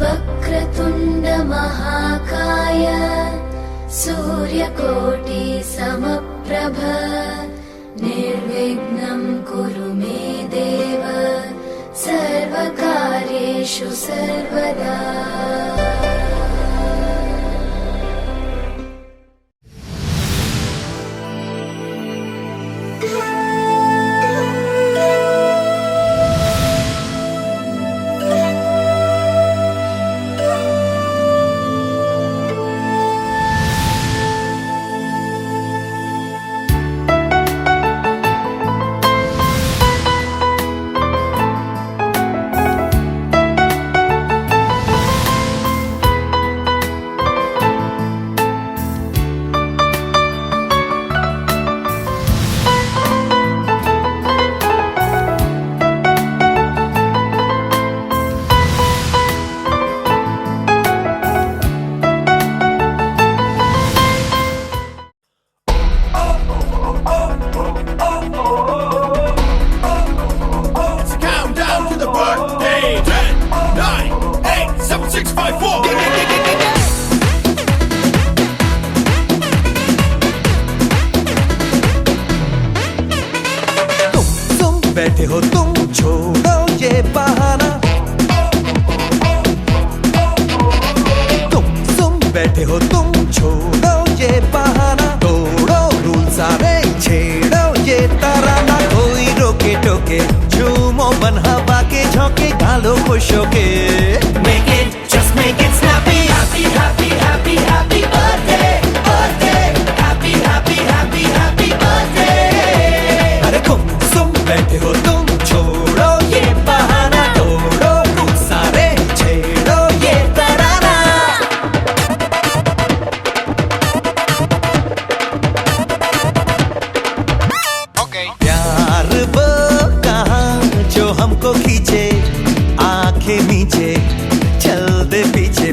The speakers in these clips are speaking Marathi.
वक्रतुण्ड महाकाय सूर्यकोटि समप्रभ निर्विघ्नं कुरु मे देव सर्वकार्येषु सर्वदा। बैठे हो तुम, छोड़ो ये बहाना। तुम बैठे हो तुम, छोड़ो ये बहाना। तोड़ो रूल सारे, छेड़ो ये तराना। कोई रोके टोके, झूमो बन हवा के झोंके, गालो खुश okay. Make it, just make it snappy. Happy, happy, happy, happy birthday, birthday. Happy, happy, happy, happy birthday. अरे तुम बैठे हो तुम, छोड़ो ये बहाना। तोड़ो रूल सारे, छेड़ो ये तराना। प्यार वो कहाँ जो हमको खींचे, आंखें नीचे चल दे पीछे।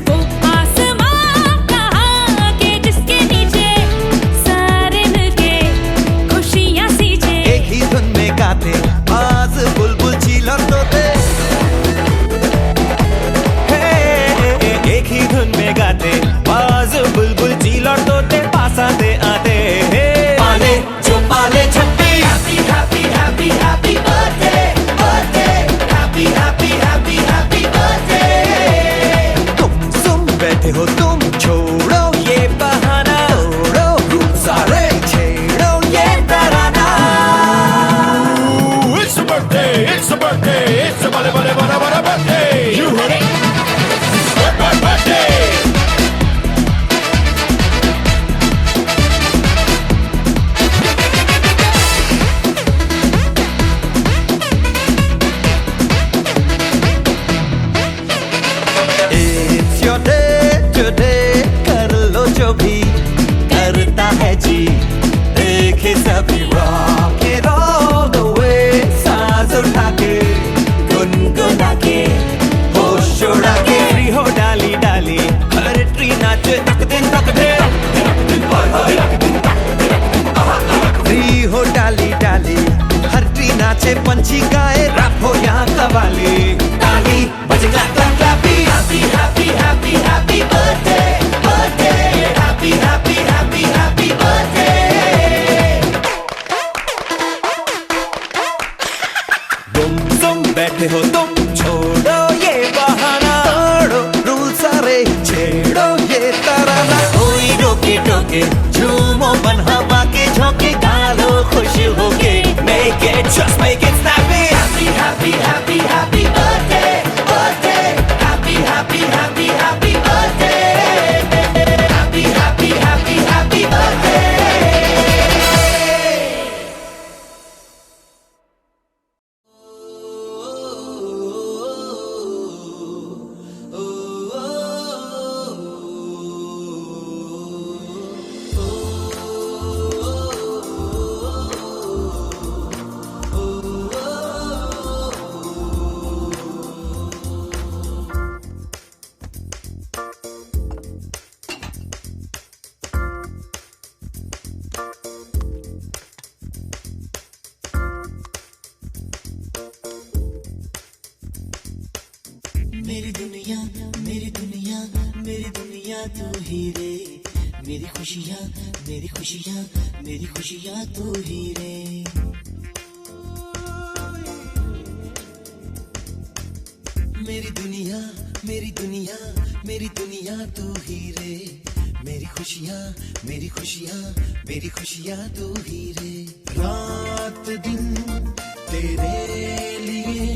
आसमां कहाँ के जिसके नीचे सारे मिलके खुशियाँ सींचे। एक ही धुन में गाते बाज बुलबुल चील और तोते। एक ही धुन में गाते बाज बुलबुल चील और तोते। पास आते आते पाले जो पाले छप्पी। Happy happy happy happy birthday, birthday. Happy happy happy happy birthday. तुम बैठे हो तुम, छोड़ो ये बहाना। तोड़ो रूल सारे, छेड़ो ये तराना। It's a birthday, it's a birthday, it's a birthday. You heard it. Birthday. It's your day today, कर लो जो भी करता है जी। देखे सभी rock it all the way। सांस उठा के, गुनगुना के, होश उड़ा के। फ्री हो डाली डाली, हर ट्री नाचे तक दिन तक दे। फ्री हो डाली डाली, हर ट्री नाचे पंछी गाए। रैप हो यहाँ कवाली, ताली बजे clap clap clappy. Happy happy happy happy birthday, birthday. Happy happy happy happy birthday. तुम बैठे हो तुम, छोड़ो ये बहाना। तोड़ो रूल सारे, छेड़ो ये तराना। कोई रोके टोके, झूमो बन हवा के झोंके, गालो खुश okay. Make it, just make it snappy. Happy happy happy happy birthday, birthday. Happy happy happy happy birthday. Happy happy happy happy birthday. मेरी दुनिया मेरी दुनिया तू ही रे, मेरी खुशियाँ तू ही रे। मेरी दुनिया तू ही रे, मेरी खुशियाँ तू ही रे। रात दिन तेरे लिए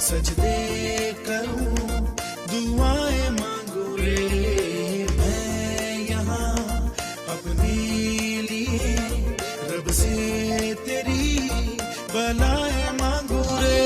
सजदे करूं, दुआएं मांगू रे। मैं यहाँ अपने लिए रब से तेरी बलाएं मांगू रे।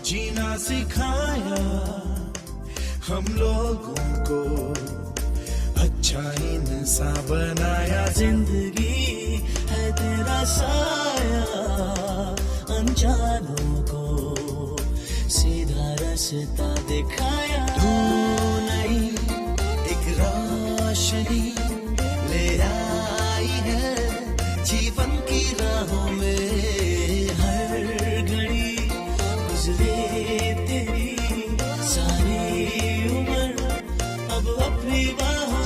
जीना सिखाया हम लोगों को, अच्छा इंसान बनाया। जिंदगी है तेरा साया, अनजानों को सीधा रास्ता दिखाया। तू नहीं एक रोशनी ले आई है जीवन की राहों में। हर घड़ी गुजरे तेरी सारी उम्र अब अपनी बाहों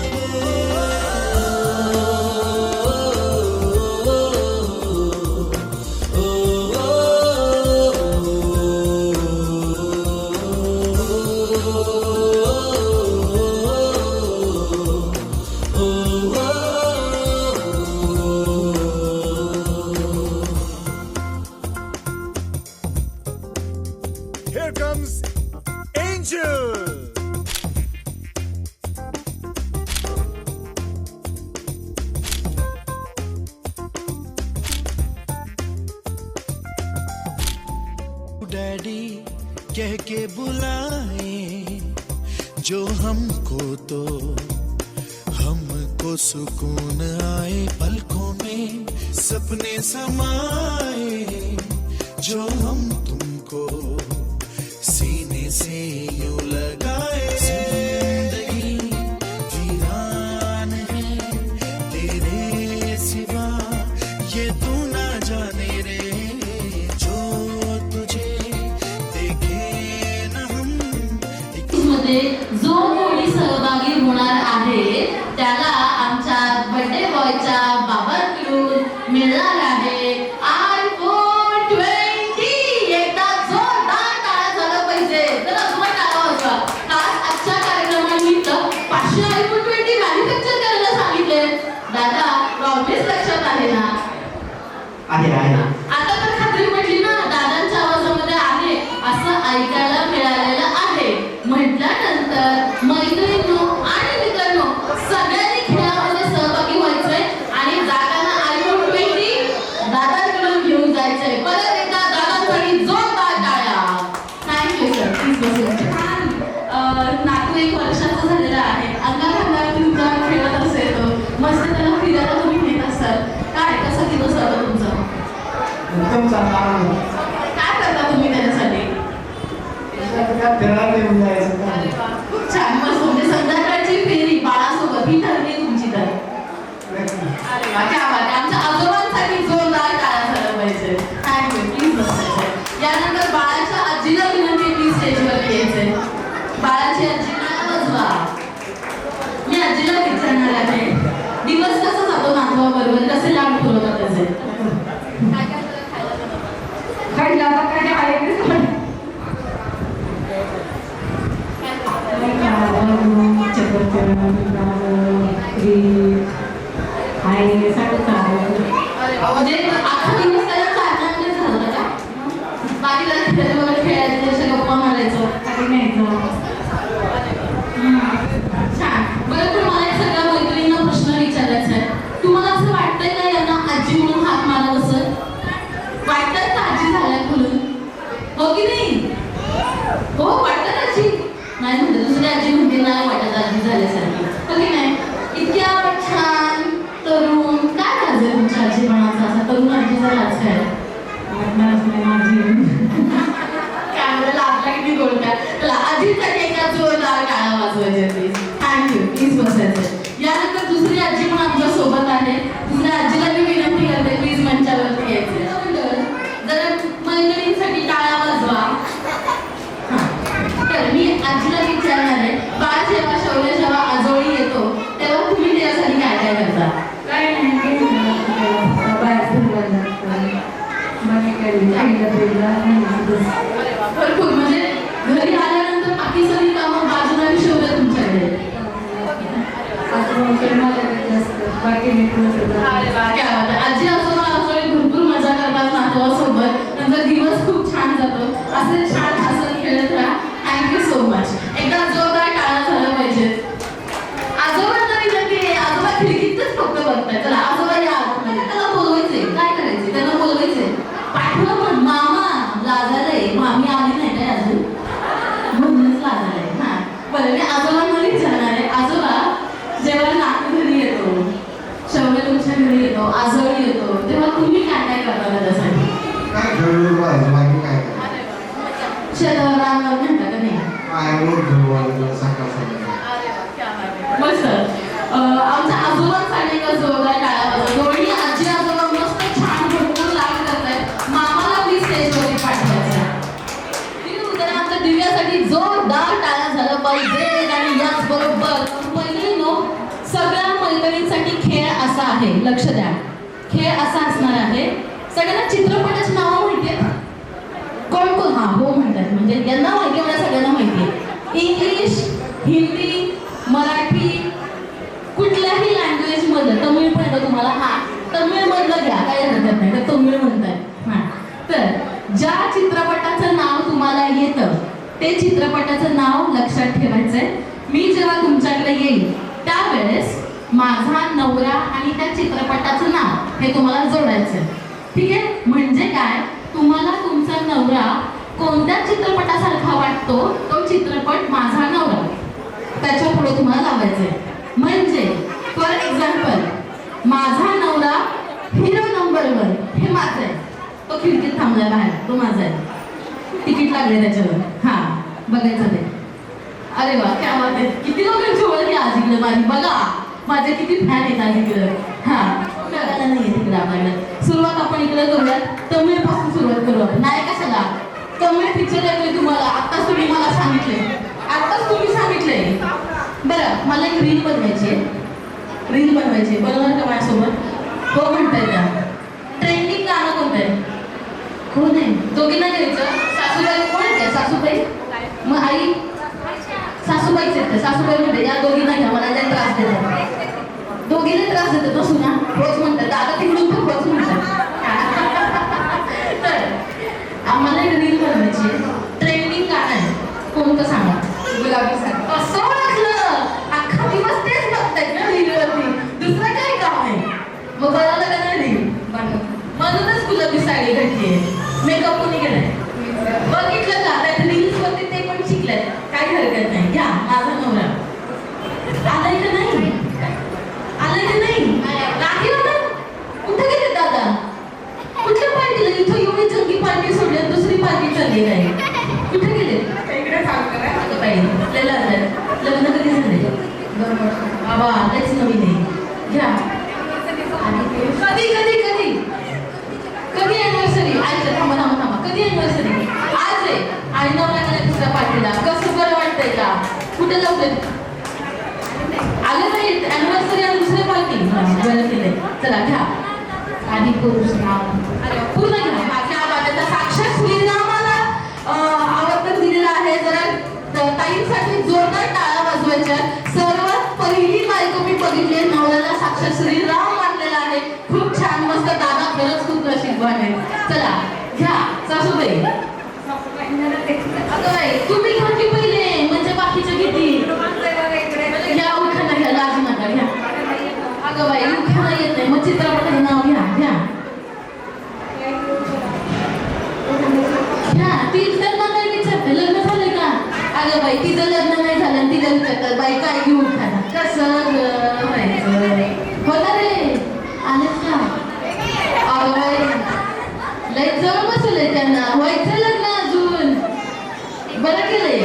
Here comes Angel. डैडी कह के बुलाए जो हमको, तो हमको सुकून आए। पलकों में सपने समाए जो हम तुमको सीने से यूं लगाए। जिंदगी वीरान है तेरे सिवा, ये तू ना जाने रे। जो तुझे देखे ना हम मध्ये जो कोणी सहभागी होणार आहे त्याला आमच्या बर्थडे बॉयच्या बाबांकडून मिळणार आहे iPhone 20। एकदा जोरदार टाळ्या झालं पाहिजे, तर अजून टाळा वाजवा। आज आजच्या कार्यक्रमानिमित्त 500 iPhone 20 मॅन्युफॅक्चर करायला सांगितले। दादा प्रॉमिस लक्षात आहे ना? आहे आता तर खात्री पडली ना, दादांच्या आवाजामध्ये आहे असं ऐकायला मिळालेलं आहे। म्हटल्यानंतर मैत्रिणींनो आणि मित्रांनो सगळ्यांनी खेळामध्ये सहभागी व्हायचंय आणि जाताना iPhone 20 दादांकडून घेऊन जायचंय। परत एकदा दादांसाठी जोरदार टाळ्या। थँक्यू सर, प्लीज बसून छान। नातू 1 वर्षाचा झालेला आहे, अंगात तुमचा खेळत असेल, मस्त त्याला फिरायला तुम्ही नेत असाल। काय कसा दिवस होता तुमचा? एकदम चांगला आहे. काय करता तुम्ही त्याच्यासाठी? फिरायला घेऊन जायचं का? खूप छान, मस्त। म्हणजे संध्याकाळची फेरी बाळासोबत ही ठरली तुमची तर? अरे वा, क्या बात आहे। आमच्या आजोबांसाठी जोरदार टाळ्या झाल्या पाहिजे। थँक्यू, प्लीज बसायचं। यानंतर बाळाच्या आजीला विनंती, प्लीज स्टेजवर यायचंय। बाळाची आजी टाळ्या वाजवा। मी आजीला विचारणार आहे, दिवस कसा जातो नातवाबरोबर, कसे लाड पुरवतात त्याचे? काय काय खायला बनवतात? खायला आता काय आहे ते सांग. म्हणजे हो की नाही? हो वाटत आजी नाही म्हणते, दुसरी आजी म्हणते नाही वाटत आजी झाल्यासारखी, हो की नाही? इतक्या छान तरुण, काय राज आहे तुमच्या आजीपणाचा, असा तरुण आजीचा राज काय? कॅमेराला आपला किती बोलताय. चला आजीसाठी एका जोरदार टाळ्या वाजवायच्या प्लीज. थँक्यू. प्लीज बसायचं. यानंतर दुसरी आजी पण आमच्या सोबत आहे. दुसऱ्या आजीला मी विनंती करते प्लीज मंचावरती यायचं. जरा मैत्रिणींसाठी टाळ्या वाजवा. तर मी आजीला विचारणार आहे, बाळ जेव्हा शौर्य जेव्हा आजोळी येतो तेव्हा तुम्ही त्याच्यासाठी काय काय करता? काय नाही बाहेर फिरवायला बाकी भरपूर म्हणजे घरी आल्यानंतर बाकी सगळी कामं बाजूला ठेवलं तुमच्याकडे. आजी आजोबा आजोळी भरपूर मजा करतात नातवासोबत. नंतर दिवस खूप छान जातो. असे छान हसत खेळत राहा. Thank you so much. एकदा जोरदार टाळा झाला पाहिजे. आजोबांना विनंती आहे, आजोबा खिडकीतच फक्त बघताय. चला आजोबा या आतमध्ये. त्याला बोलवायचे, काय करायचे? त्यांना बोलवायचे. पाठवा पण मामा लाजालय, मामी आली नाही काय अजून, म्हणूनच लाजालय. हा बरं, मी आजोबांना विचारणार आहे, आजोबा जेव्हा नातू घरी येतो, शौर्य तुमच्या घरी येतो, आजोळी येतो, तेव्हा तुम्ही काय काय करता त्याच्यासाठी? शेतावर रांगावर म्हणता का नाही? मस्त. आमच्या आजोबांसाठी का जोरदार टाळ्या वाजवा. दोन्ही आजी आजोबा मस्त छान भरपूर लाड करतायत. मामाला प्लीज स्टेजवरती पाठवायचं. तर आमच्या दिव्यासाठी जोरदार टाळ्या झालं पाहिजे. आणि याचबरोबर मैत्रिणींनो, सगळ्या मैत्रिणींसाठी खेळ असा आहे, लक्ष द्या. खेळ असा असणार आहे, सगळ्यांना चित्रपटाची नावं माहिती आहेत? कोण कोण? हा हो म्हणतात, म्हणजे यांना माहिती आहे, सगळ्यांना माहिती आहे. इंग्लिश, हिंदी, मराठी, कुठल्याही लँग्वेज मधलं. तमिळ पण येतं तुम्हाला? हा तमिळ मधलं घ्या, काही हरकत नाही. तर तमिळ म्हणताय. हा तर ज्या चित्रपटाचं नाव तुम्हाला येतं ते चित्रपटाचं नाव लक्षात ठेवायचंय. मी जेव्हा तुमच्याकडे येईल त्यावेळेस माझा नवरा आणि त्या चित्रपटाचं नाव हे तुम्हाला जोडायचंय. ठीक आहे? म्हणजे काय, तुम्हाला तुमचा नवरा कोणत्या चित्रपटासारखा वाटतो तो चित्रपट माझा नवरा त्याच्या पुढे तुम्हाला लावायचंय. म्हणजे फॉर एक्झाम्पल, माझा नवरा हिरो नंबर 1 हे माझं आहे, तो खिडकीत थांबलाय बाहेर, तो माझा आहे, तिकीट लागले त्याच्यावर. हा बघायचं ते. अरे वा क्या बात आहे. किती लोकांची ओळख आहे आज इकडे माझी. बघा माझे किती फॅन आहेत आज इकडे. हा कळायला नाही तिकडे आपल्याला. सुरुवात आपण इकडे करूयात, तमिळ पासून सुरुवात करू आपण. नाही कशाला, तमिळ पिक्चर येतोय तुम्हाला. आत्ताच तुम्ही मला सांगितले, आत्ताच तुम्ही सांगितले. बरं, मला एक रील बनवायची आहे. रील बनवायची, बनवणार का माझ्यासोबत? हो म्हणताय त्या. ट्रेंडिंग गाणं कोणतं आहे? कोण आहे? दोघींना घ्यायचं. सासूबाई कोण आहे? सासूबाई. मग आई सासूबाईच आहेत. सासूबाई म्हणते या दोघींना घ्या, मला त्या त्रास देतात. दोघीला त्रास देतात नसून ना, रोज म्हणतात. दादा तिकडून पण रोज म्हणतात. तर आम्हाला एक रील बनवायची आहे. ट्रेंडिंग गाणं आहे, कोणतं सांगा? गुलाबी सांग. असं वाटलं अख्खा दिवस तेच बघतायत ना रीलवरती, दुसरं काय काम आहे? मग बनवलं का नाही रील? म्हणूनच गुलाबी साडी घातली. मेकअप कोणी केलाय? बघितलं का? त्या रील्स वरती ते पण शिकलेत. काय हरकत नाही. घ्या माझा नवरा. आलाय का नाही? आलाय का नाही? नाही आला? कुठे गेले दादा? कुठल्या पार्टीला? इथं एवढी जंगी पार्टी सोडली, दुसरी पार्टी चालली नाही. कुठे गेले? इकडे काम करा. अगं बाई आपल्याला लग्न कधी झाले? बाबा तेच नवीन आहे. घ्या. कधी कधी कधी कधी अॅनिव्हर्सरी? ऐकलं, थांबा थांबा थांबा. कधी अॅनिव्हर्सरी? आज आहे. आणि नवरा गेला दुसऱ्या पार्टीला. कसं बरं वाटतंय का? कुठे लावले? आले नाही अॅनिव्हर्सरी आणि दुसऱ्या पार्टी. बरं केलंय. चला घ्या. आधी पुरुष नाम पूर्ण घ्या. माझ्या आवाजाचा साक्षात श्रीरामाला आवर्तन दिलेलं आहे. जरा ताईंसाठी जोरदार टाळ्या वाजवायच्या. सर्वात पहिली बायको मी बघितली, नवऱ्याला साक्षात श्रीराम मानलेला आहे. खूप छान, मस्त. दादा खरंच खूप नशीबवान आहे. चला घ्या सासूबाई. अगं बाई तुम्ही घ्या की पहिले, म्हणजे बाकीचे किती घ्या. उखाणा घ्या, लाजू नका. घ्या. अगं बाई उखाणा येत नाही, मग चित्रपटाचं नाव घ्या. घ्या घ्या. ती बाई काय घेऊ खाना कसं व्हायचं हो ना रे आलेच का अगं बाई लय जवळ बसवलंय त्यांना व्हायचं लग्न अजून बरं केलंय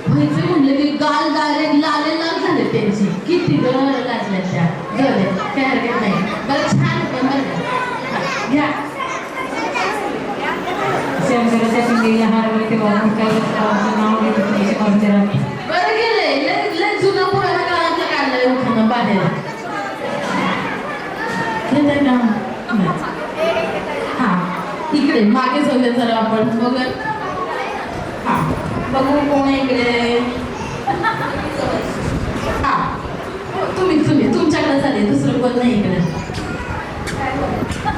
व्हायचं म्हणलं की गाल डायरेक्ट लाले लाल झाले त्यांची किती ग लागल्या त्या झाले काय हरकत नाही बरं छान पण बरं का घ्या बरं गेलंय लय जुना पुराणा काळातलं काढलंय उखाणं बाहेर घेताय का हा इकडे मागे जाऊया जरा आपण बघ हा बघू कोण आहे इकडे हा तुम्ही तुमच्याकडे झाले दुसरं कोण नाही इकडे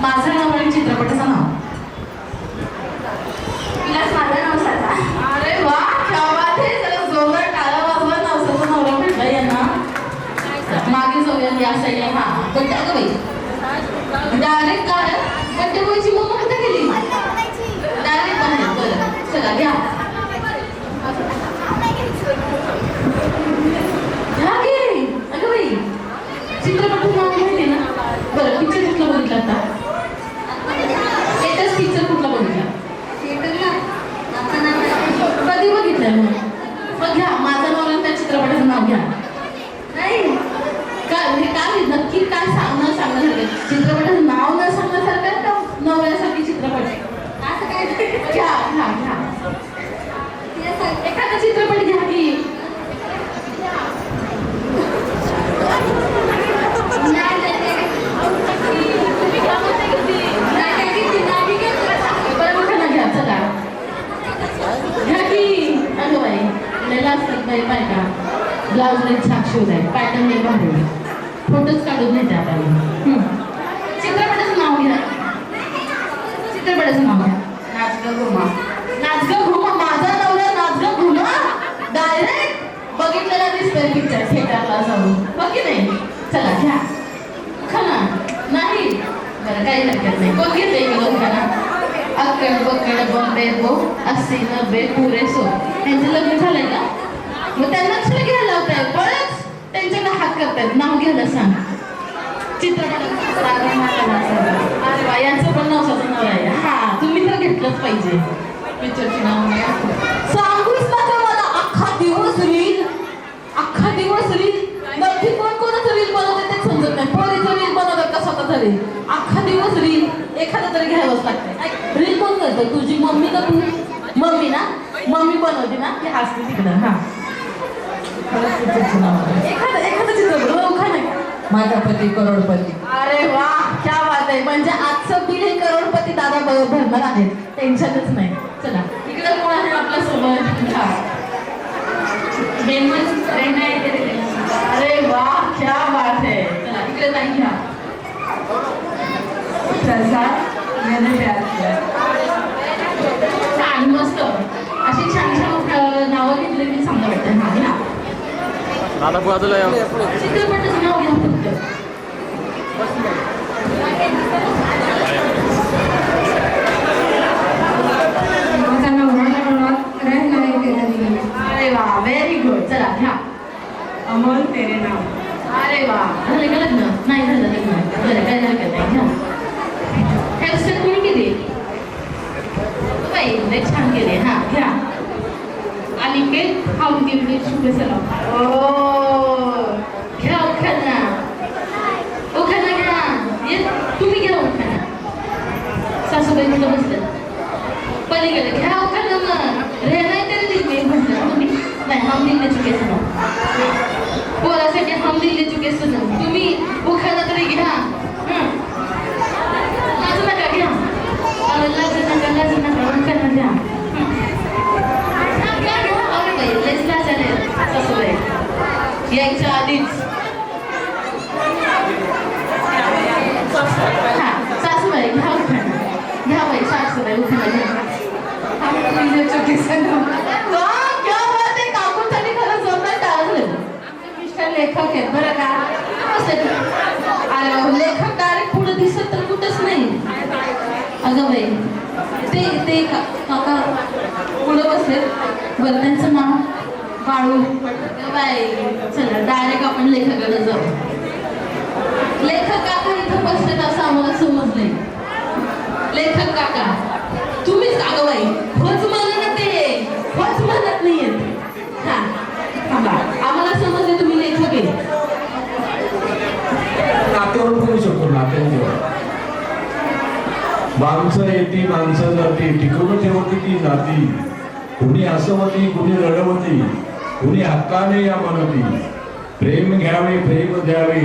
माझं नाव आणि चित्रपटाचं नाव माझं नाव साचा अरे वा क्या बात आहे जरा जोरात टाळा वाजवा नवसाचा नवरा भेटला यांना मागे जाऊया या साईडला हा पण त्या बाई डायरेक्ट काय बड्डे बॉयची मम्मा कुठे गेली डायरेक्ट बाहेर बरं चला घ्या घ्या घे अगं बाई चित्रपटाचं नाव माहिती ना बरं पिक्चर कुठला बघितला आता लेटेस्ट पिक्चर कुठला बघितला कधी बघितलंय मग घ्या माझं नाव आणि त्या चित्रपटाचं नाव घ्या नाही काय म्हणजे काय नक्की काय सांगण्यासारखं चित्रपटाचं नाव न सांगण्यासारखं का नवऱ्यासाठी चित्रपट असं काय घ्या घ्या घ्या एखादा चित्रपट घ्या की घ्या चला घ्या की अगं बाई लयला असतात बाई बायका ब्लाऊज नाही छाप शिवत आहे पॅटर्न नाही भारी फोटोच काढून नाही त्या चित्रपटाचं नाव घ्या चित्रपटाचं नाव घ्या नाच ग घुमा माझा नवरा नाच ग घुमा डायरेक्ट बघितलेला दिसतोय पिक्चर थिएटरला जाऊन हो की नाही चला घ्या खाना नाही बरं काही हरकत नाही कोण घेते मी खाना अक्कड बक्कड बॉम्बे बो 80-90 पुरे सो त्यांचं लग्न झालंय का मग त्यांना कसं घ्यायला लावताय बरंच त्यांच्याकडे हात करतायत नाव घ्यायला सांग चित्रपटाचं अरे वा यांचं पण नवसाचं नाव आहे हा तुम्ही तर घेतलंच पाहिजे पिक्चरचे नाव सांगूच नका मला अख्खा दिवस रील नक्की कोणाचं रील बनवतात ते समजत नाही पोरीचं रील बनवतात का स्वतःचं रील अख्खा दिवस रील एखादं तरी घ्यावंच लागतंय रील कोण करतं तुझी मम्मी का तू मम्मी ना मम्मी बनवते ना ती हसते तिकडं हा एखादं चित्रपट ओळखा नाही माझा पती करोडपती अरे वा क्या बात आहे म्हणजे आजचं बिल हे करोडपती दादा भरणार आहेत टेन्शनच नाही चला इकडे कोण आहे आपल्या सोबत अरे वा क्या बात है चला इकडे नाही घ्या छान मस्त अशी छान नावं घेतली मी चांगलं वाटतं हा घ्या चित्रपटाचं नाव घ्या अरे वा व्हेरी गुड चला घ्या अमोल तेरे नाव अरे वा झालं का लग्न नाही झालं लग्न बरं काय झालं नाही घ्या हेअरस्टाईल कोणी केली बाई लय छान केले हा घ्या अनिकेत हाऊंगे शुभे सलाम ओ घ्या उखाणा घ्या ये तुम्ही घ्या उखाणा सासूबाई कुठं बसलं पलीकडे घ्या उखाणा मग रे नाही तरी मी म्हटलं तुम्ही नाही हम दिल चुके सनम पोरासाठी हम दिल चुके सनम तुम्ही उखाणा तरी घ्या लाजू नका घ्या लाजू नका उखाणा घ्या यायच्या आधीच सासूबाई घ्या उखाणा घ्या बाई सासूबाई उखाणा घ्या काकूसाठी खरं जोरदार टाळलं मिस्टर लेखक आहेत बरं का अरे लेखक डायरेक्ट पुढे दिसत तर कुठंच नाही अगं बाई ते काका पुढे बसले बरं त्यांचं नाव काढू बाई. चला डायरेक्ट आपण लेखकाकडे जाऊ. लेखक काका इथं बसलेत असं आम्हाला समजलंय. लेखक काका तुम्हीच अगं बाई होच म्हणत ते होच म्हणत नाहीयेत. हा थांबा आम्हाला समजले तुम्ही लेखक आहे. नात्यावरून बोलू शकतो नात्यांवर. माणसं येती माणसं जाती टिकवून ठेवती ती नाती. कुणी हसवती कुणी रडवती कुणी हक्काने या मनती. प्रेम घ्यावे प्रेम द्यावे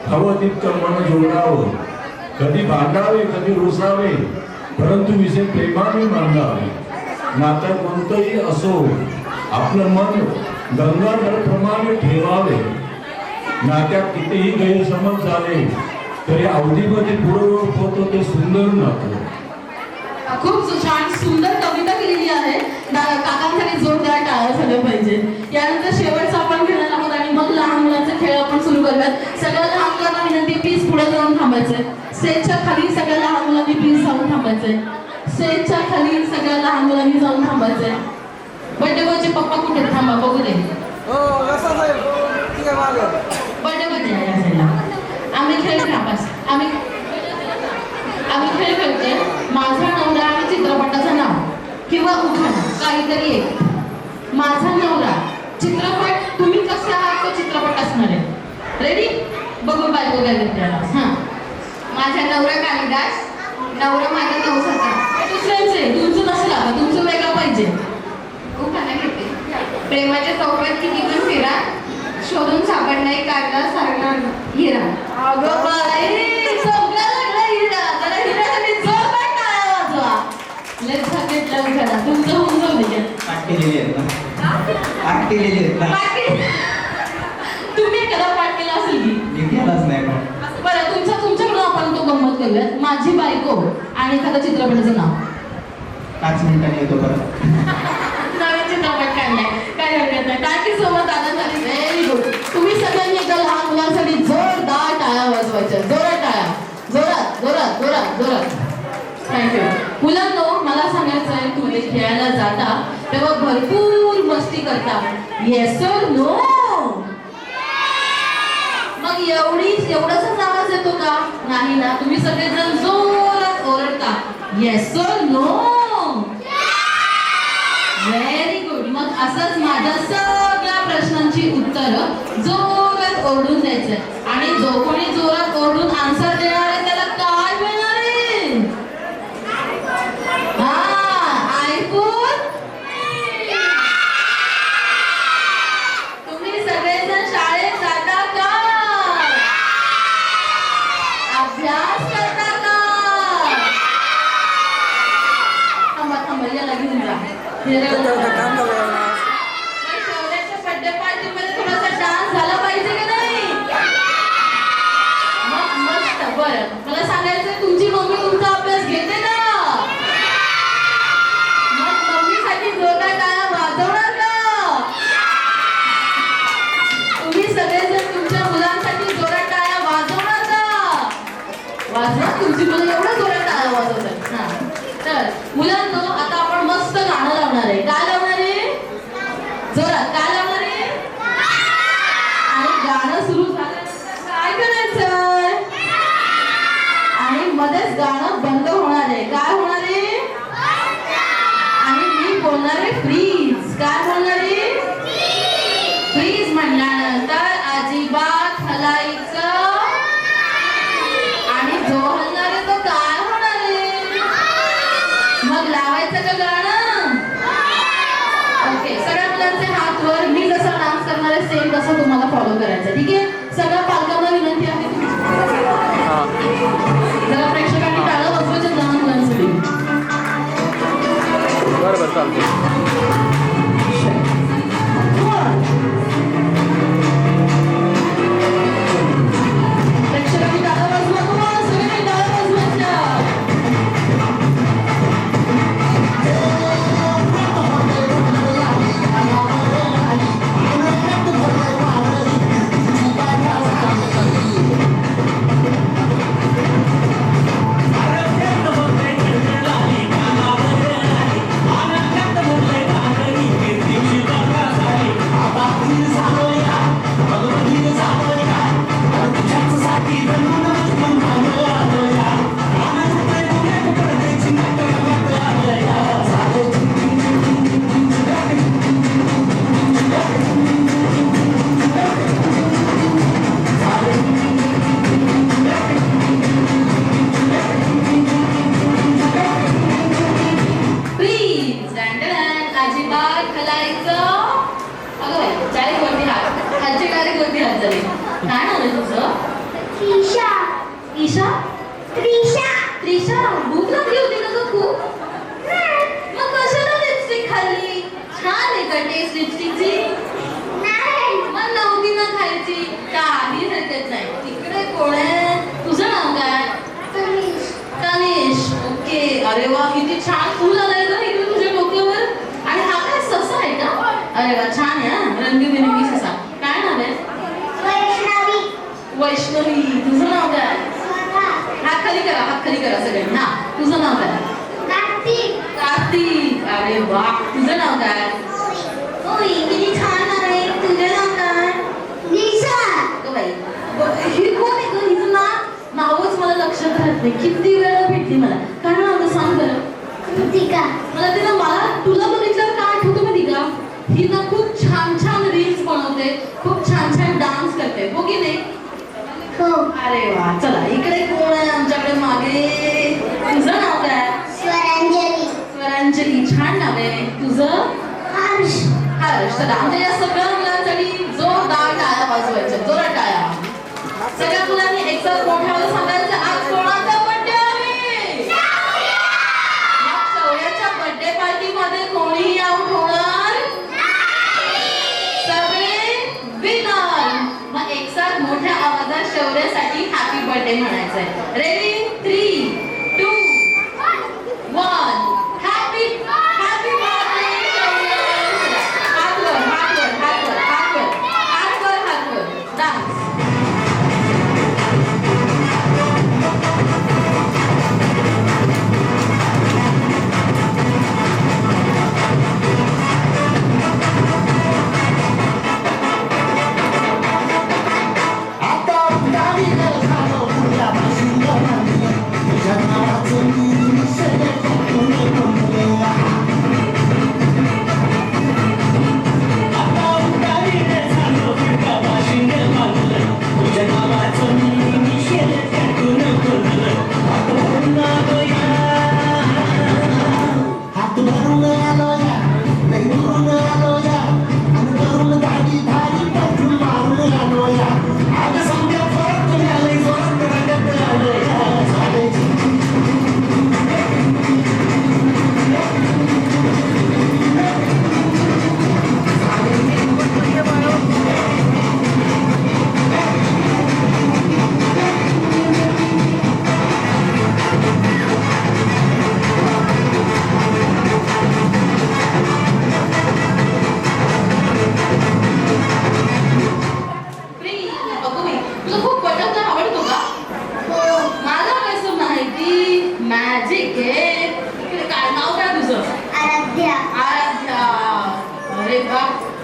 हवं तितकं मन जोडावं. कधी भांडावे कधी रुसावे परंतु विषय प्रेमाने मांडावे. नातं कोणतंही असो आपलं मन गंगाधर प्रमाणे ठेवावे. नात्यात कितीही गैरसमज झाले तरी अवधीमध्ये पुढं होतं ते सुंदर नातं. खूप छान सुंदर कविता केलेली आहे. काकांसाठी जोरदार टाळ्या झाल्या पाहिजे. यानंतर शेवटचा आपण घेणार आहोत आणि मग लहान मुलांचे खेळ आपण सुरू करूयात. सगळ्या लहान मुलांना विनंती प्लीज पुढे जाऊन थांबायचंय. स्टेजच्या खाली सगळ्या लहान मुलांनी प्लीज जाऊन थांबायचंय. स्टेजच्या खाली सगळ्या लहान मुलांनी जाऊन थांबायचंय. बर्थडे बॉयचे पप्पा कुठे थांबा बघू दे. बर्थडे बॉयचे या साईडला. आम्ही खेळ थांबास आम्ही खेळ खेळतोय. माझा नवरा आणि चित्रपटाचं नाव किंवा उखाणा काहीतरी एक. माझा नवरा चित्रपट तुम्ही कसे आहात तो चित्रपट असणार आहे. रेडी बघू बायको काय करते. हा माझा नवरा कालिदास नवरा माझा नवसाचा. दुसऱ्यांचे तुमचं नसेल आता तुमचं वेगळं पाहिजे. उखाणा घेते. प्रेमाच्या चौकात किती पण फिरा शोधून सापडणारी कागदा सारखा हिरा. अगं बाई सगळ्या लागला हिरा. जरा हिऱ्यासाठी जोरदार टाळ्या वाजवा. लेट सगळेच लग्न तुमचं होऊन जाऊ दे. पाठ केलेली आहेत ना पाठ केलेली आहेत ना. तुम्ही एखादा पाठ केला असेल की मी केलाच नाही पण बरं तुमच्याकडून आपण तो गंमत करूयात. माझी बायको आणि एखाद्या चित्रपटाचं नाव. 5 मिनिटांनी येतो परत. नवीन चित्रपट काढलाय काय हरकत नाही. थँक्यू सो मच दादासाठी. Very good. तुम्ही सगळ्यांनी एकदा लहान मुलांसाठी जोरदार टाळ्या वाजवायच्या. जोरात टाळ्या जोरात जोरात जोरात जोरात. थँक्यू. मुलांनो मला सांगायचं आहे तुम्ही खेळायला जाता तेव्हा भरपूर मस्ती करता. येस और नो. मग एवढाच आवाज येतो का नाही ना. तुम्ही सगळेजण जोरात ओरडता. येस और नो. Very good. मग असंच माझ्या सगळ्या प्रश्नांची उत्तरं जोरात ओरडून द्यायचं आणि जो कोणी जोरात ओरडून आन्सर देणार आहे त्याला काय मिळणार आहे. हा ऐकून तुम्ही सगळेजण शाळेत जाता का अभ्यास करता का. थांबा याला घेऊन जा. शौर्याच्या बर्थडे पार्टी मध्ये थोडासा डान्स झाला पाहिजे की नाही. मग मस्त. बरं मला सांगायचं तुमची मम्मी तुमचा अभ्यास घेते ना. मग मम्मीसाठी जोरदार टाळ्या वाजवणार का. तुम्ही सगळेजण तुमच्या मुलांसाठी जोरात टाळ्या वाजवणार का. वाजवा. तुमची मुलं एवढं जोरात टाळ्या वाजवतात. हा तर मुलांनो आता आपण मस्त गाणं लावणार आहे. काय लावणार आहे जोरात काय लावणार आहे. आणि गाणं सुरू झाल्यानंतर काय करायचं आणि मध्येच गाणं बंद होणार आहे. काय होणार आहे आणि मी बोलणार आहे फ्रीज. काय बोलणार आहे फ्रीज म्हणल्यानंतर अजिबात हलायचं आणि जो हलणार आहे तो काय होणार आहे. मग लावायचं का गाणं. ओके सगळ्या मुलांचे हात वर. मी जसा डान्स करणार आहे सेम तसं तुम्हाला फॉलो करायचं. ठीक आहे. सगळ्या पालकांना विनंती आहे जरा प्रेक्षकांनी टाळं वाजवायचं लहान मुलांसाठी. बरोबर चालते. प्रेक्षकांनी टाळं वाजवा. तुम्हाला सगळ्यांनी टाळं वाजवायच्या. आनंदात बोलले अजिबात हलायचं. अगं बाई, डायरेक्ट वरती हात. खालचे डायरेक्ट वरती हात झाले. काय नाव आहे तुझं? ईशा. ईशा? त्रिशा. त्रिशा, भूक लागली होती का गं खूप? मग कशाला लिपस्टिक खाल्ली? छान आहे का टेस्ट लिपस्टिकची? नाही. मग नव्हती ना खायची. काही हरकत नाही. तिकडे कोण आहे? तुझं नाव काय? तनिष. तनिष. ओके. अरे वा, किती छान फुल आलंय गं इकडे तुझ्या डोक्यावर. आणि हा काय ससा आहे का? अरे वा, छान आहे हा, रंगीबेरंगी ससा. काय नाव आहे? वैष्णवी. वैष्णवी. तुझं नाव काय? स्वरा. हात खाली करा सगळ्यांनी. हा, तुझं नाव काय? कार्तिक. कार्तिक. अरे वा, तुझं नाव काय? ओई, किती छान नाव आहे. तुझं नाव काय? निशा. अगं बाई, ही कोण आहे गं? हिचं नावच मला लक्षात राहत नाही. किती वेळा भेटली मला. काय नाव आहे सांग बरं. कृतिका. मला तुला बघितल्यावर काय आठवतं माहिती का? ही ना खूप छान छान रील्स बनवते, खूप छान छान डान्स करते, हो की नाही? हो. अरे वा, चला इकडे कोण आहे आमच्याकडे मागे? तुझं नाव काय? स्वरांजली. स्वरांजली. छान नाव आहे. तुझं? हर्ष. हर्ष. चला, आमच्या या सगळ्या मुलांसाठी जोरदार टाळ्या वाजवायच्या. जोरात टाळ्या. सगळ्या मुलांनी एकसाथ मोठ्यावर सांगायचं, आज कोणाचा बर्थडे आहे? या शौर्याच्या बर्थडे पार्टी मध्ये कोणीही आउट होणार सगळे विनर. मग एकसाथ मोठ्या आवाजात शौर्यासाठी हॅपी बर्थडे म्हणायचंय. रेडी? 3, 2, 1. हॅपी बर्थडे शौर्य. हात वर. डान्स.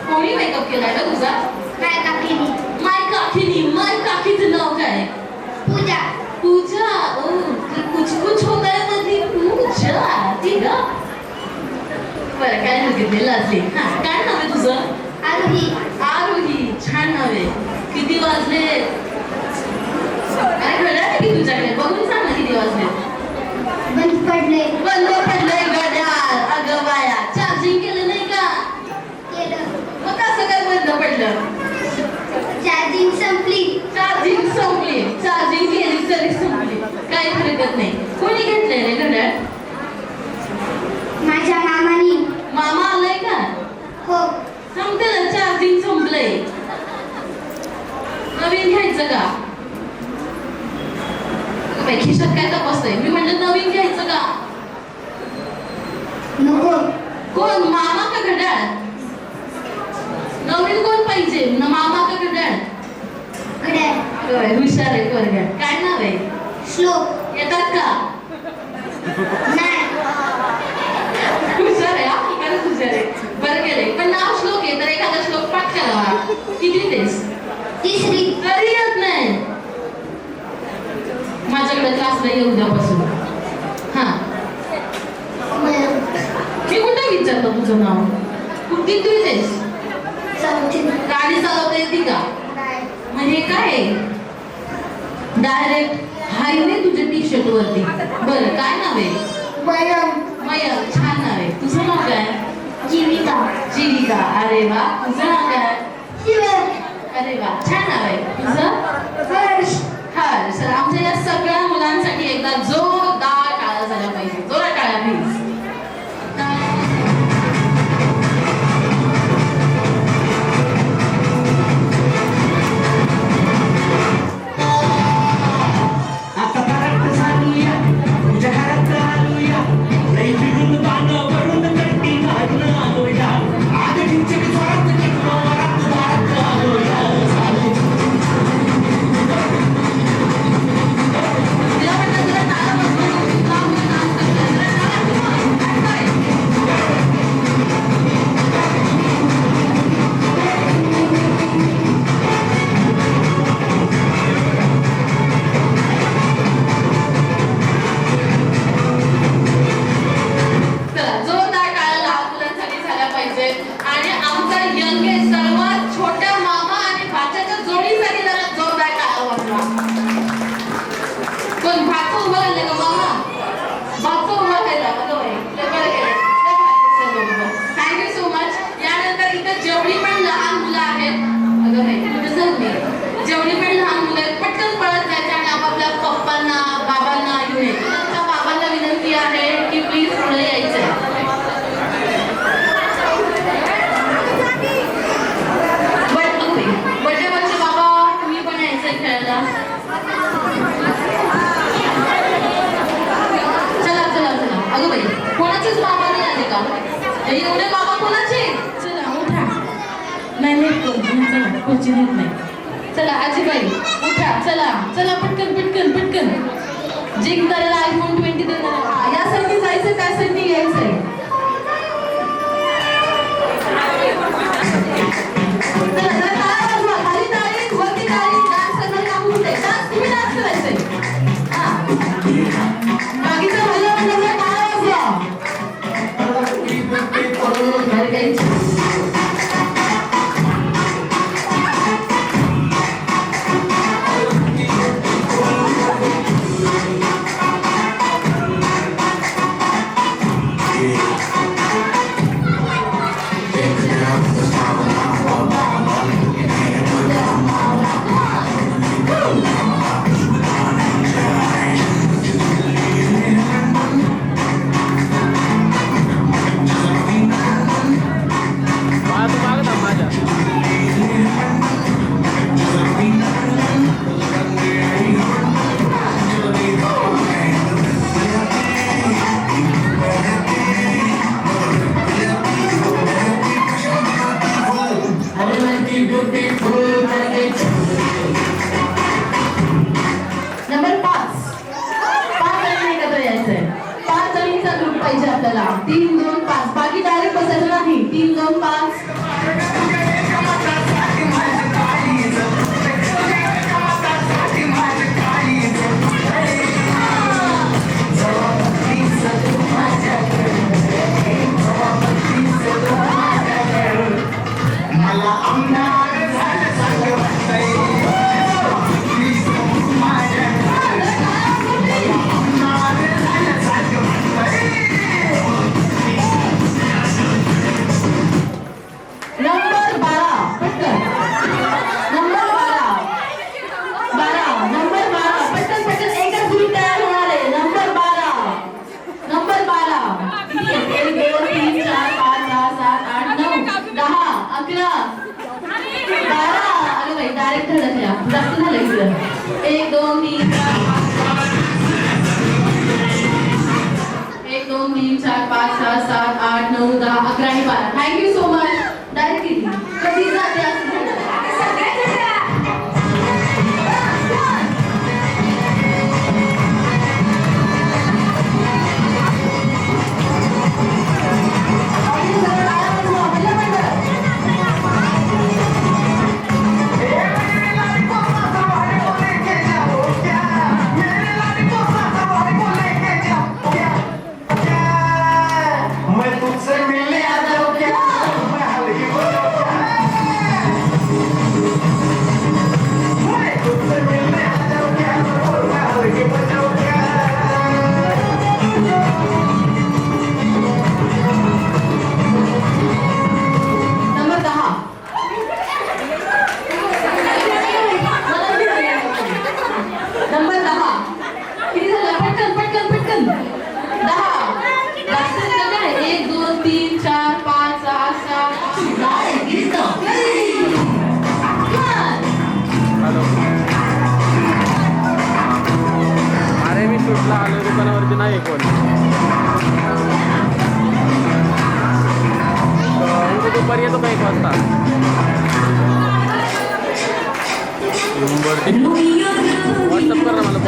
कोणी मेकअप केलाय का तुझा? माय काकीचं नाव काय? पूजा. पूजा. ओ, कुछ होता है मध्ये पूजा. ठीक आहे. बरं, काय सांगितलेलं असले. हा, काय नाव आहे तुझं? आरोही. आरोही. छान नाव आहे. किती वाजले? अरे घड्याळ आहे की तुझ्याकडे? बघून सांग ना किती वाजले. बंद पडले घड्याळ. अगं बाया, चार्जिंग केलं नाही का? केलं. मग कसं काय बंद पडलं? चार्जिंग संपली. चार्जिंग केली तरी संपली. काही हरकत नाही. कोणी घेतलंय रे घड्याळ? माझ्या मामानी. मामा आलाय का? हो. सांगते ना, चार्जिंग संपलंय. नवीन घ्यायचं का? खिशात काय तपासतंय? मी म्हणलं नवीन घ्यायचं का? नको. कोण, मामा का घड्याळ? नवीन कोण पाहिजे, मामा का घड्याळ? घड्याळ. हुशार आहे पोरगा. काय नाव आहे? श्लोक. येतात का? नाही. हुशार आहे हा, खरंच हुशार आहे. बरं केलंय. पण नाव श्लोक आहे तर एखादा श्लोक पाठ करावा. किती तेस? तिसरी. तरी येत नाही. माझ्याकडे क्लासला ये उद्यापासून. हा, मी कुठे विचारलं तुझं नाव? कुठे तू येतेस? गाडी चालवता येते का? मग हे काय? डायरेक्ट हायवे तुझ्या टी शर्ट वरती. बरं, काय नाव आहे? मयंक. मयंक. छान नाव आहे. तुझं नाव काय? जीविका. जीविका. अरे वा. तुझं नाव काय? अरे वा, छान नाव आहे. तुझं? हर्ष. हर्ष. तर आमच्या या सगळ्या मुलांसाठी एकदा जोरदार टाळ्या झाल्या पाहिजे. जोरात टाळ्या प्लीज. आता परत चालूया तुझ्या घरात आलूया लई फिरून बांधव वरून कट्टी घालून आलोया आग चिंचक जोरात टिकलो वरात दारात आलोया तिला म्हटलं जरा टाळ्या वाजवा. काम करतोय. जरा टाळ्या चला, जोरदार टाळ्या लहान मुलांसाठी झाल्या पाहिजेत. आणि आमचा यंगेस्ट सर्वात छोट्या मामा आणि भाच्याच्या जोडीसाठी जरा जोरदार टाळ्या वाजवा. कोण भाचं उभं राहिलं का मामा? भाचं उभं राहिलं का गं बाई? लय बरं केलं. लय भारी दिसलं बरोबर. Thank you so much. यानंतर इथं जेवढी पण लहान मुलं आहेत, अगं बाई कुठं चालली? जेवढी पण लहान मुलं आहेत पटकन पळत जायचं आणि आपापल्या पप्पांना बाबांना घेऊन यायचं. त्यांच्या बाबांना विनंती आहे की प्लीज पुढे यायचंय. बर्थडे वरचे बाबा तुम्ही पण यायचंय खेळायला. चला चला चला. अगं बाई कोणाचेच बाबा नाही आले का? एवढे बाबा कोणाचे? चला उठा. नाही नाही चला कोची नेत नाही. चला आजीबाई उठा. चला चला पटकन पटकन पटकन. जिंकणाऱ्याला आयफोन 20 देणार. हा यासाठी जायचं त्यासाठी यायचंय. चला जरा टाळ्या वाजवा. खाली टाळी वरती टाळी. डान्स करणारे आपण कुठे? डान्स तुम्ही डान्स करायचंय. हा बाकीचं भलं म्हणलं जरा टाळ्या वाजवा. अरे काही नंबर 5. 5 जणी एकत्र यायचंय. 5 जणींचा ग्रुप पाहिजे आपल्याला. 3, 2, 5. बाकी डायरेक्ट बसायचं नाही. 3, 2, 5. नंबर 12 पटकन. नंबर 12. नंबर 12 पटकन पटकन. एकच ग्रुप तयार होणार आहे. नंबर 12. नंबर 12 किती आहे? 1, 2, 3, 4, 5, 6, 7, 8, 9, 10, 11, 12. अरे बाई डायरेक्ट धडकल्या. जास्त झालं इकडं. 1, 2, 3, 4, 1, 2, 3, 4, 5, 6, 7, 8, 9, 10, 11 आणि 12. Thank you so much. डायरेक्ट किती कधी जाते असं झालं. मैं तुझसे मिलने आ जाऊं क्या? शूटला आले दुकानावरती नाही कोण. दुपारी येतो का 1 वाजता. व्हॉट्सअप कर ना मला.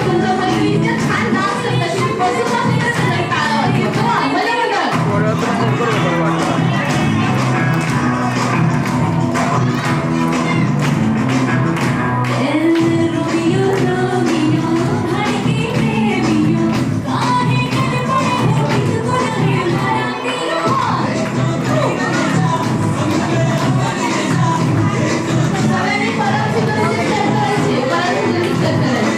तुमच्या मैत्रिणीच्या छान डान्स करतात. तुम्ही बसून नाही कसं नाही टाळा वाजवत. मला म्हणतात थोड्या वेळात फोन करू बरं वाटतं. सगळ्यांनी परत सुद्धा विचार करायचे. परत सुद्धा विचार करायचे.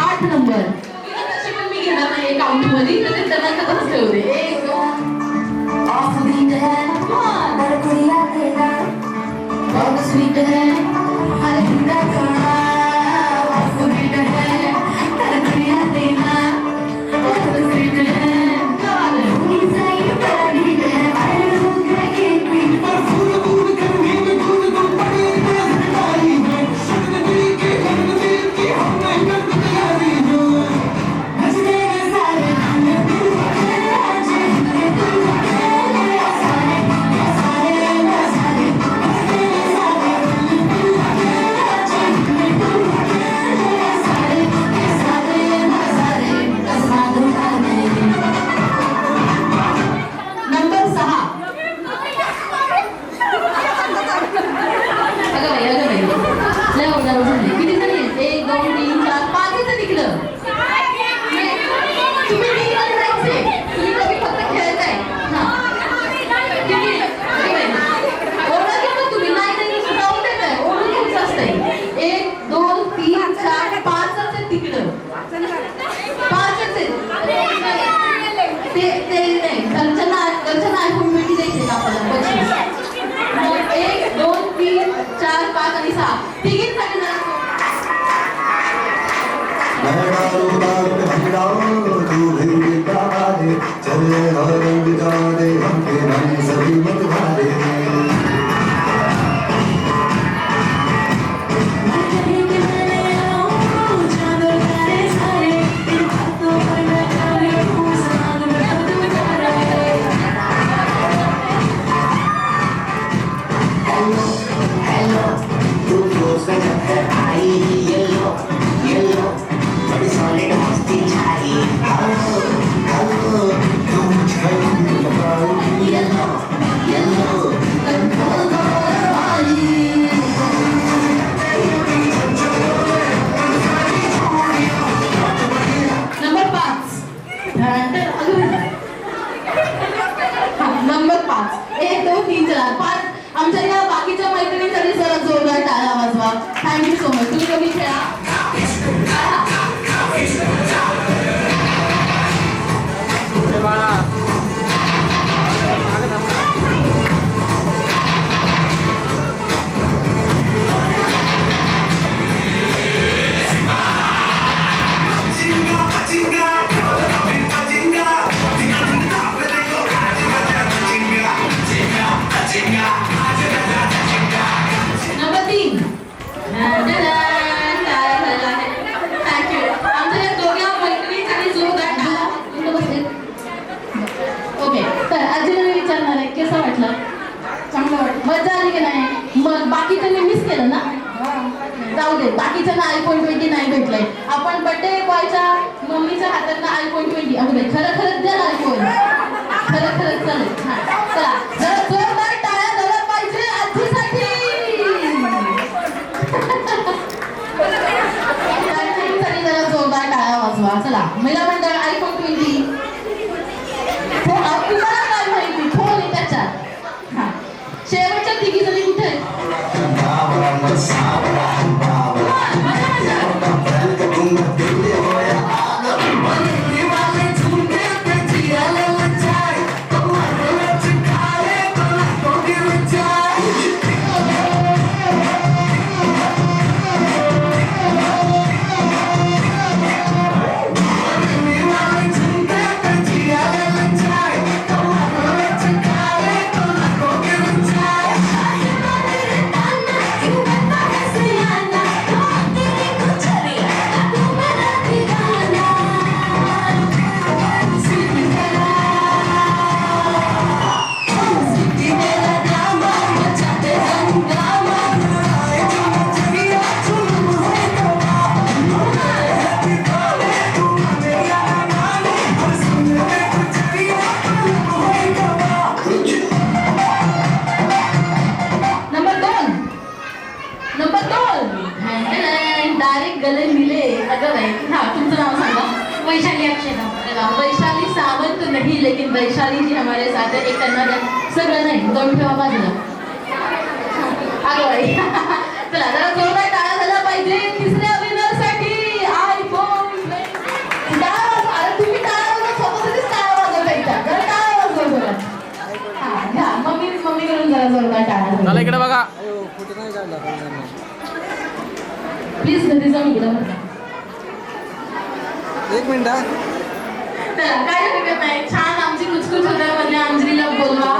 आठ नंबर तशी पण मी घेणार नाही एक काउंट मध्ये तर ते त्यांना कसं ठेवू दे. 1 2 ऑफ बीट है बड़कुड़िया तेरा बहुत स्वीट है हर बिंदा खाना ऑफ बीट है बड़कुड़िया तेरा बहुत स्वीट है इंसाइड पर बीट है हर लोग के बीट पर फूल फूल कर नींद फूल को पड़ी है हमारी है शुक्र की हमने की हमने कर तैयारी हो हंसने सारे नंबर 6 अगं बाई लय उदाहरण झाले. किती जणी आहेत? 1 2 3 4 5 जण तिकडं. तुम्ही टीममध्ये जायचे. तुम्ही कधी फक्त खेळताय. हां. किती? अगं बाई. ओरडा घेऊ ना तुम्ही. नाही जाऊन देताय. ओरडून घ्यायचं असतंय. 1 2 3 4 5 आहेत तिकडं. 5 आहेत. ते नाही त्यांच्या आयफोन मिळती द्यायचे का आपल्याला 25. मग 1 2 3 4 5 आणि 6 तिघींसाठी जरा चले रंग दे हमके नहीं सभी मत भारे नंबर 5 1 2 3 4 5 आमच्या या बाकीच्या मैत्रिणींसाठी जरा जोरदार टाळ्या वाजवा. Thank you so much. तुम्ही कमी खेळा. बाळा नंबर 3 थँक्यू. आमच्या या दोघ्या मैत्रिणींसाठी जोरदार टाळ्या. कुठं बसले? ओके. तर आजीला मी विचारणार आहे कसं वाटलं? चांगलं वाटलं. मजा आली की नाही? मग बाकीच्यांनी मिस केलं ना? जाऊ दे. बाकीच्यांना iPhone 20 नाही भेटलंय. आपण बर्थडे बॉयच्या मम्मीच्या हातातनं iPhone 20 अगदी खरं द्या ना iPhone. खरं चालेल. हां चला जरा जोरदार टाळ्या झाल्या पाहिजे आजीसाठी. आजीसाठी जरा जोरदार टाळ्या वाजवा. चला महिला मंडळ iPhone 20 तुम्हाला काय माहिती फोन आहे त्याच्यात. हां शेवटच्या तिघी जणी कुठे आहेत? नाही. हा तुमचं नाव सांगा. वैशाली अक्षदा. चला, वैशाली सावंत नहीं लेकिन वैशाली जी हमारे साथ है. एक त्यांना द्या. सगळं नाही, दोन ठेवा बाजूला. अगं बाई. चला जरा जोरदार टाळा झाला पाहिजे तिसऱ्या विनरसाठी आयफोन. अरे तुम्ही टाळा वाजवा, स्वतःसाठीच टाळा वाजवता येतात. जरा टाळा वाजवा जरा. हा घ्या, मम्मी करून जरा जोरदार टाळा. चला इकडे बघा. प्लीज घरी जाऊन इकडे बघा. एक मिनिट. चला काय हरकत नाही. छान आमची कुचकुच होण्यामध्ये अंजलीला बोलवा.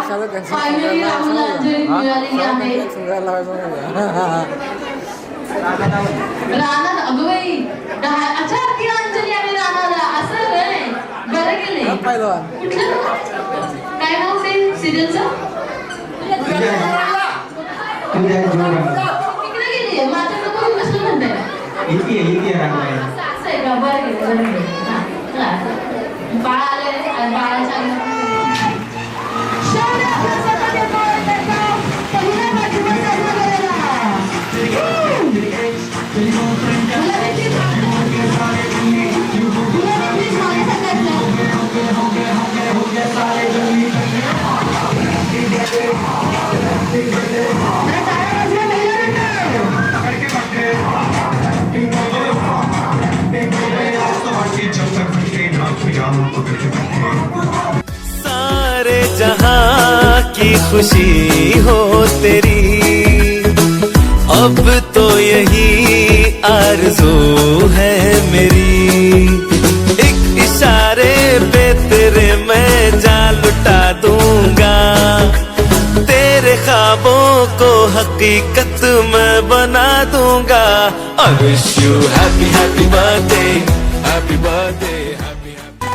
फायनली राहुलला अंजली मिळालेली आहे. राणा अगं बाई. अच्छा ती अंजली आणि राणाला असं होय. बरं केलंय. कुठलं काय नाव ते सिरियलचं? इकडे गेली माझ्याकडे बघून कसं म्हणताय. असं आहे का? बरं गेलं बरं गेलं. बाळ आले आणि बाळाच्या सारे जहां की खुशी हो तेरी, अब तो यही आरज़ू है मेरी। एक इशारे पे तेरे मैं जान लुटा दूंगा, तेरे ख्वाबों को हकीकत मैं बना दूंगा। I wish you happy happy birthday, happy birthday, happy happy।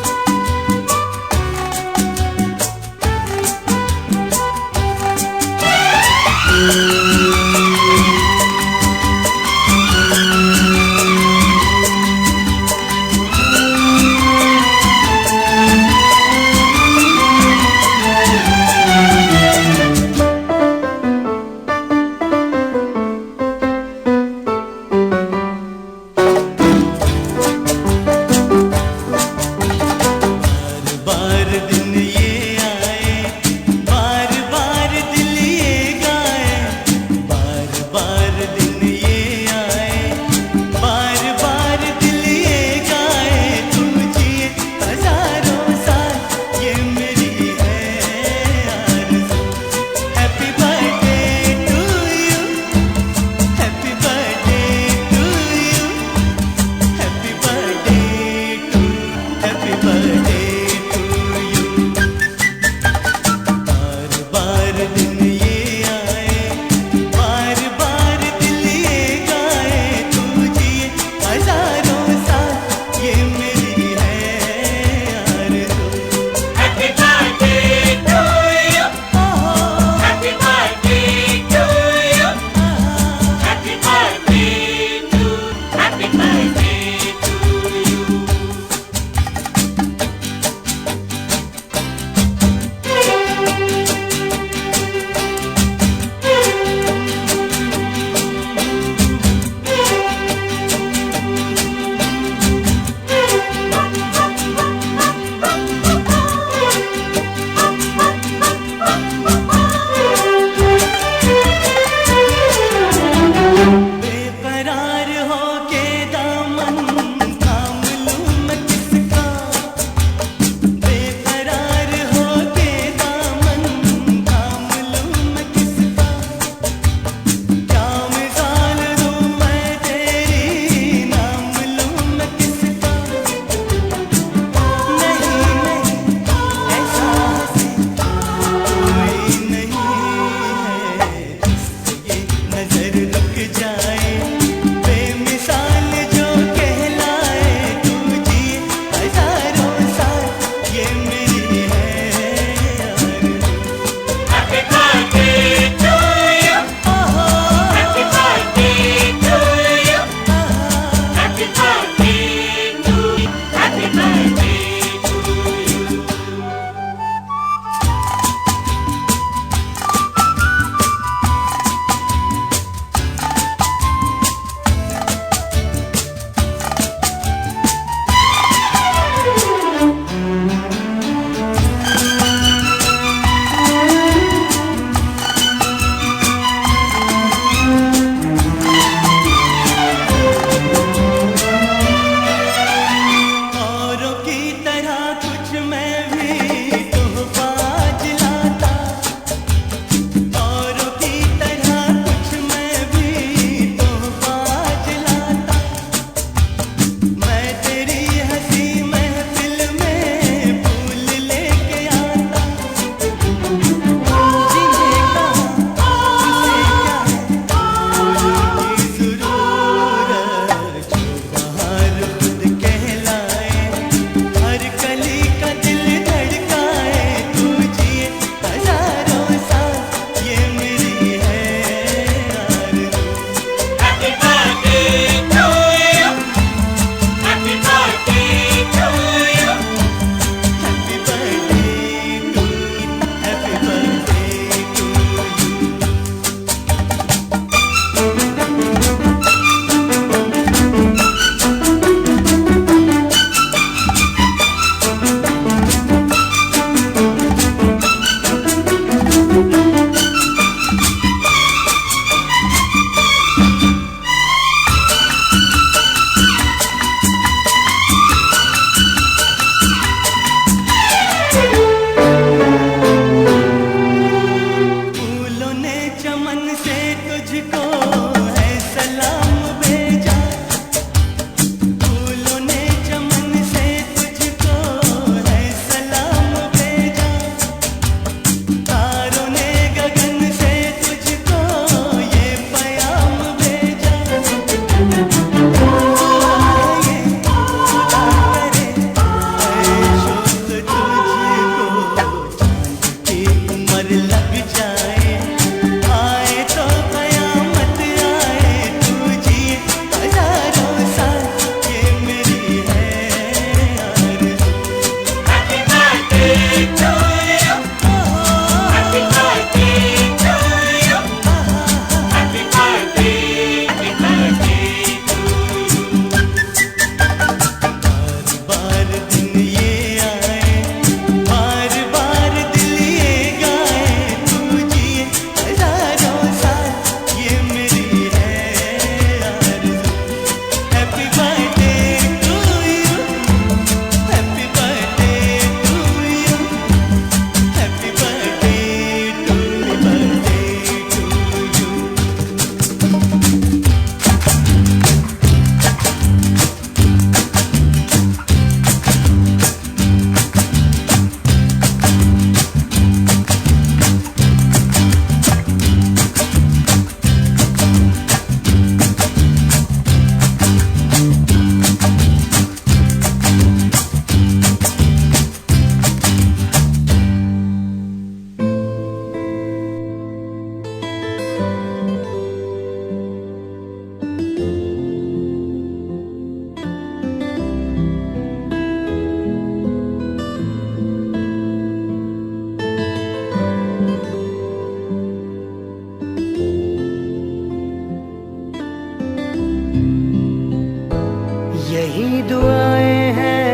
यही दुआएं हैं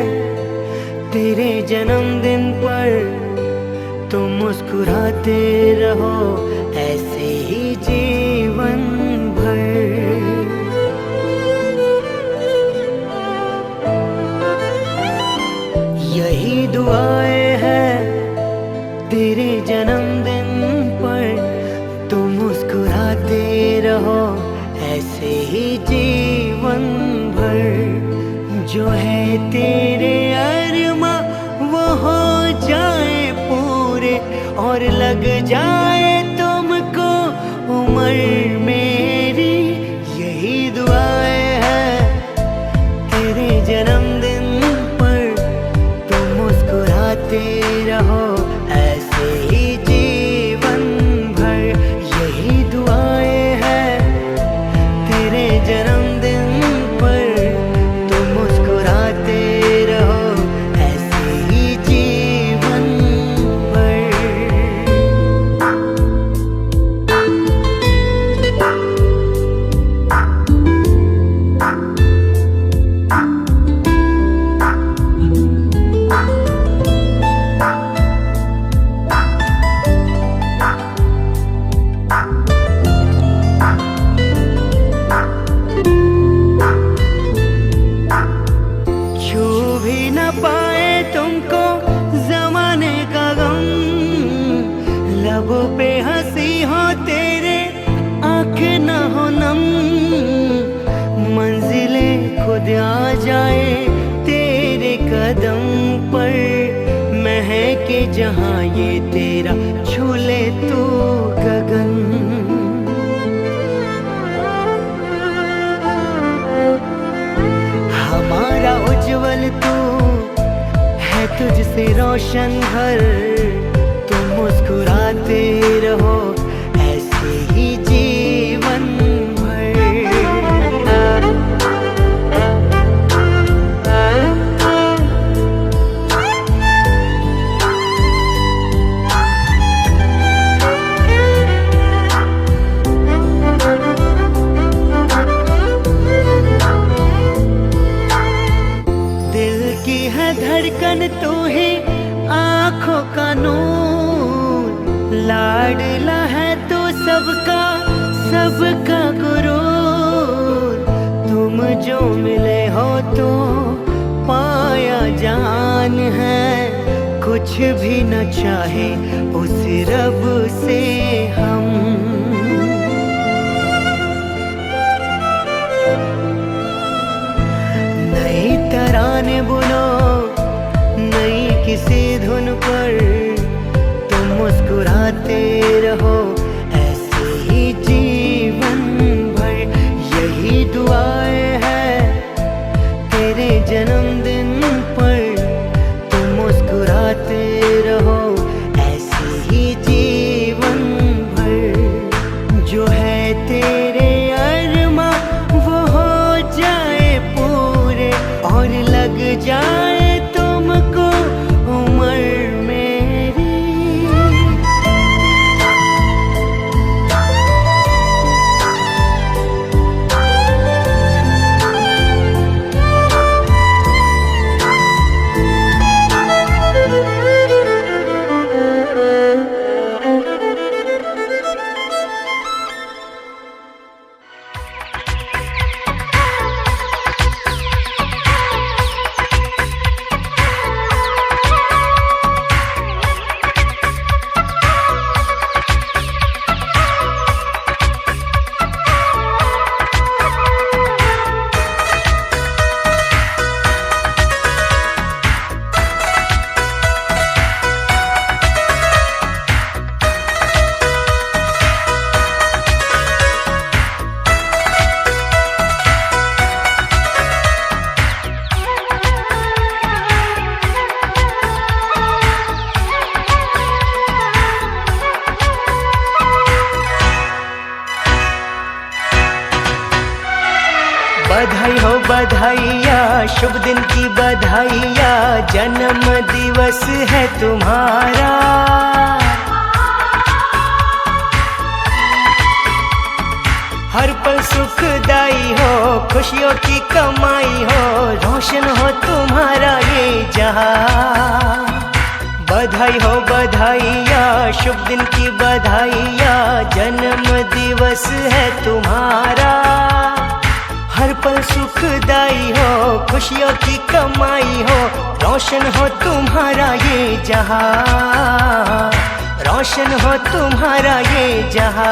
तेरे जन्मदिन पर, तुम मुस्कुराते रहो ऐसे ही जीवन भर। यही दुआएं हैं तेरे जन्मदिन पर, तुम मुस्कुराते रहो ऐसे ही जीवन भर। जो है तेरे अरमा वो हो जाए पूरे, और लग जाए तुमको उम्र मेरी। यही दुआएं हैं तेरे जन्मदिन पर, तुम मुस्कुराते रहो ऐसे ही जीवन भर। यही दुआएं हैं तेरे जन्मदिन पर, तुम मुस्कुराते रहो ऐसे ही जीवन भर। छू भी न पाए तुमको जमाने का गम, लबों पे हंसी हो तेरे आँख न हो नम। मंजिले खुद आ जाए तेरे कदम पर, महके जहाँ ये तेरा छूले तू गगन। हमारा उज्जवल तू है, तुझसे रोशन घर। तुम मुस्कुराते रहो ऐसे ही जीवन धड़कन तू ही आँखों का नूर। लाडला है तू सबका सबका गुरूर। तुम जो मिले हो तो पाया जान है, कुछ भी न चाहे उस रब से हम। नई तराने बुनो नई किसी धुन पर, तुम मुस्कुराते रहो ऐसे ही जीवन भर। यही दुआएं हैं तेरे जन्मदिन पर, तुम मुस्कुराते रहो ऐसे ही जीवन भर। जो है तेरे अरमा वो हो जाए पूरे, और लग जाए तुमको उम्र मेरी। बधाई हो बधाइया, शुभ दिन की बधाइया, जन्म दिवस है तुम्हारा। हर पल सुखदाई हो, खुशियों की कमाई हो, रोशन हो तुम्हारा ये जहां। बधाई हो बधाइया, शुभ दिन की बधाइया, जन्म दिवस है तुम्हारा। हर पल सुखदाई हो, खुशियों की कमाई हो, रोशन हो तुम्हारा ये जहां, रोशन हो तुम्हारा ये जहां।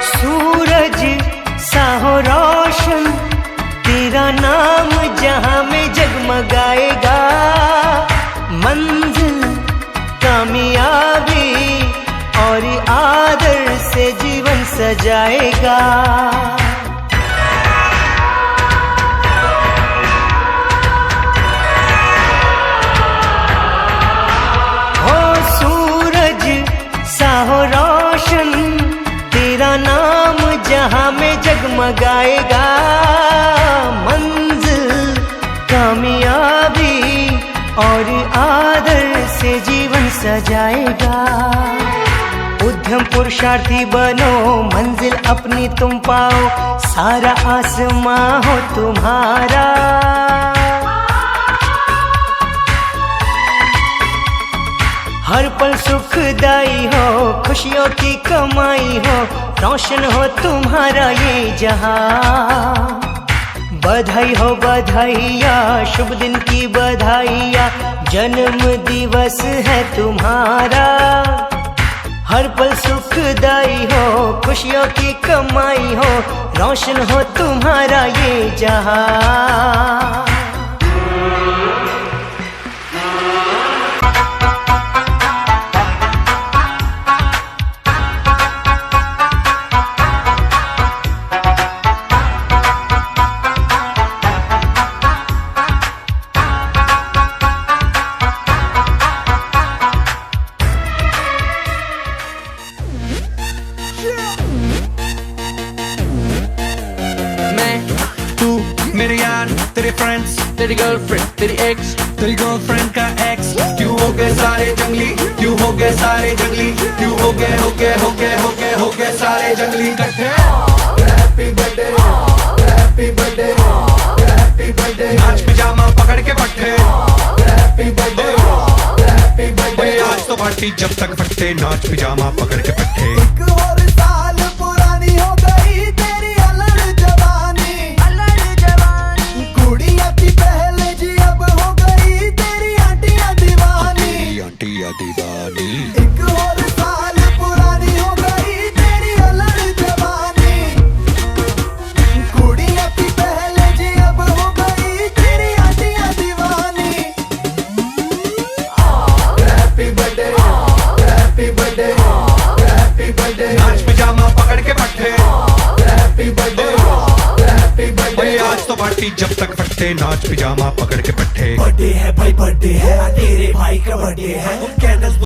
सूरज सा हो रोशन तेरा नाम जहां में जगमगाएगा। मंजिल कामयाबी और आदर से जीवन सजाएगा। हो सूरज सा हो रोशन तेरा नाम जहां में जगमगाएगा। मंजिल कामयाबी और आदर से जीवन सजाएगा। उद्यम पुरुषार्थी बनो, मंजिल अपनी तुम पाओ, सारा आसमां हो तुम्हारा। हर पल सुखदाई हो, खुशियों की कमाई हो, रोशन हो तुम्हारा ये जहां। बधाई हो बधाइया, शुभ दिन की बधाइया, जन्म दिवस है तुम्हारा। हर पल सुखदाई हो, खुशियों की कमाई हो, रोशन हो तुम्हारा ये जहां। मेरे यार, तेरे फ्रेंड्स, तेरी गर्लफ्रेंड, तेरी एक्स, तेरी गर्लफ्रेंड का एक्स, क्यों हो गए सारे जंगली, क्यों हो गए सारे जंगली, क्यों हो गए हो गए हो गए हो गए हो गए सारे जंगली इकट्ठे। Happy birthday, happy birthday, happy birthday, नाच पिजामा पकड़ के पट्टे। हैप्पी बर्थडे, हैप्पी बर्थडे, आज तो पार्टी जब तक फटते, नाच पिजामा पकड़ के पट्टे। एक और साल पुरानी हो गई तेरी अलग जवानी, कुड़िया थी पहले जी अब हो गई तेरी आंटियां दीवानी, आंटियां दीवानी। एक और साल पुरानी हो गई तेरी अलग जवानी, कुड़िया थी पहले जी अब हो गई तेरी आंटियां दीवानी। Happy birthday, happy birthday, happy birthday, नाच पिजामा पकड़ के पट्टे। हैप्पी बर्थडे, हैप्पी बर्थडे, आज तो पार्टी जब तक फटते, नाच पिजामा पकड़ के पट्टे। बर्थडे है भाई, बर्थडे है तेरे भाई का बर्थडे है। कैंडल्स